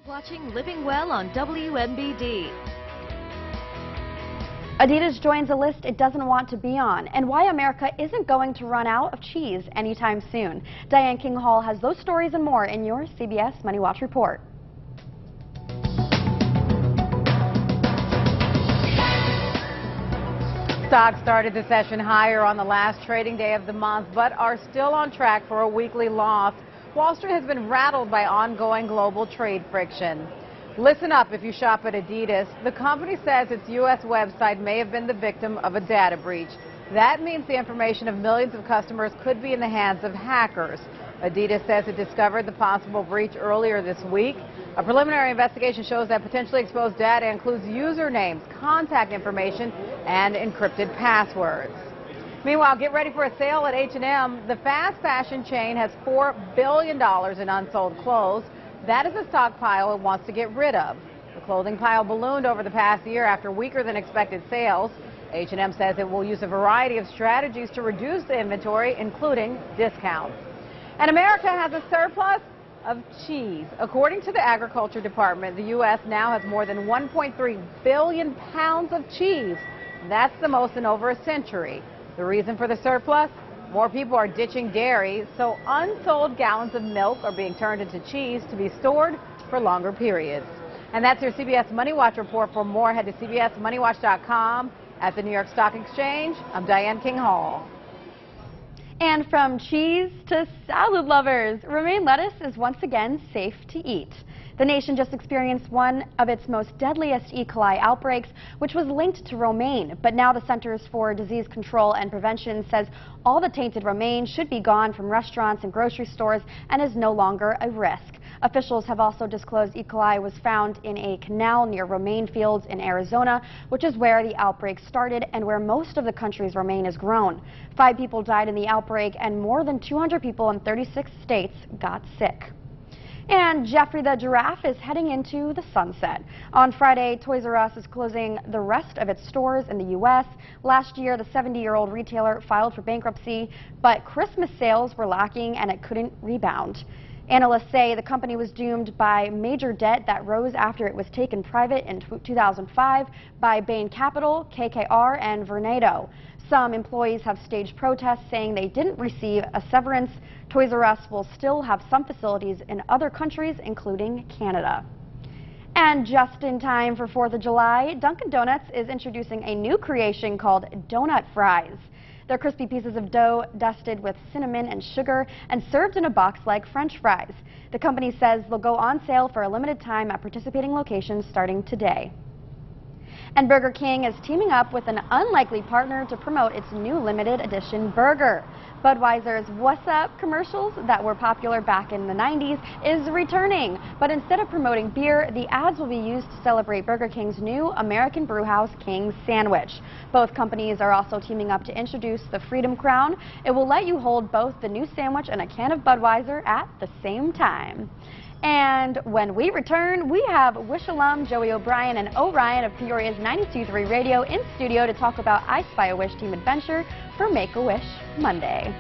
Watching Living Well on WMBD. Adidas joins a list it doesn't want to be on, and why America isn't going to run out of cheese anytime soon. Diane King Hall has those stories and more in your CBS Money Watch report. Stocks started the session higher on the last trading day of the month, but are still on track for a weekly loss. Wall Street has been rattled by ongoing global trade friction. Listen up if you shop at Adidas. The company says its U.S. website may have been the victim of a data breach. That means the information of millions of customers could be in the hands of hackers. Adidas says it discovered the possible breach earlier this week. A preliminary investigation shows that potentially exposed data includes usernames, contact information, and encrypted passwords. Meanwhile, get ready for a sale at H&M. The fast fashion chain has $4 billion in unsold clothes. That is a stockpile it wants to get rid of. The clothing pile ballooned over the past year after weaker than expected sales. H&M says it will use a variety of strategies to reduce the inventory, including discounts. And America has a surplus of cheese. According to the Agriculture Department, the U.S. now has more than 1.3 billion pounds of cheese. That's the most in over a century. The reason for the surplus? More people are ditching dairy, so unsold gallons of milk are being turned into cheese to be stored for longer periods. And that's your CBS Money Watch report. For more, head to cbsmoneywatch.com. At the New York Stock Exchange, I'm Diane King Hall. And from cheese to salad lovers, romaine lettuce is once again safe to eat. The nation just experienced one of its most deadliest E. coli outbreaks, which was linked to romaine. But now the Centers for Disease Control and Prevention says all the tainted romaine should be gone from restaurants and grocery stores and is no longer a risk. Officials have also disclosed E. coli was found in a canal near romaine fields in Arizona, which is where the outbreak started and where most of the country's romaine is grown. 5 people died in the outbreak and more than 200 people in 36 states got sick. And Jeffrey the giraffe is heading into the sunset. On Friday, Toys R Us is closing the rest of its stores in the U.S. Last year, the 70-year-old retailer filed for bankruptcy, but Christmas sales were lacking and it couldn't rebound. Analysts say the company was doomed by major debt that rose after it was taken private in 2005 by Bain Capital, KKR, and Vornado. Some employees have staged protests saying they didn't receive a severance. Toys R Us will still have some facilities in other countries, including Canada. And just in time for 4th of July, Dunkin Donuts is introducing a new creation called Donut Fries. They're crispy pieces of dough dusted with cinnamon and sugar and served in a box like French fries. The company says they'll go on sale for a limited time at participating locations starting today. And Burger King is teaming up with an unlikely partner to promote its new limited edition burger. Budweiser's What's Up commercials that were popular back in the 90s is returning. But instead of promoting beer, the ads will be used to celebrate Burger King's new American Brewhouse King sandwich. Both companies are also teaming up to introduce the Freedom Crown. It will let you hold both the new sandwich and a can of Budweiser at the same time. And when we return, we have Wish alum Joey O'Brien and O'Ryan of Peoria's 92.3 Radio in studio to talk about I Spy a Wish team adventure for Make-A-Wish Monday.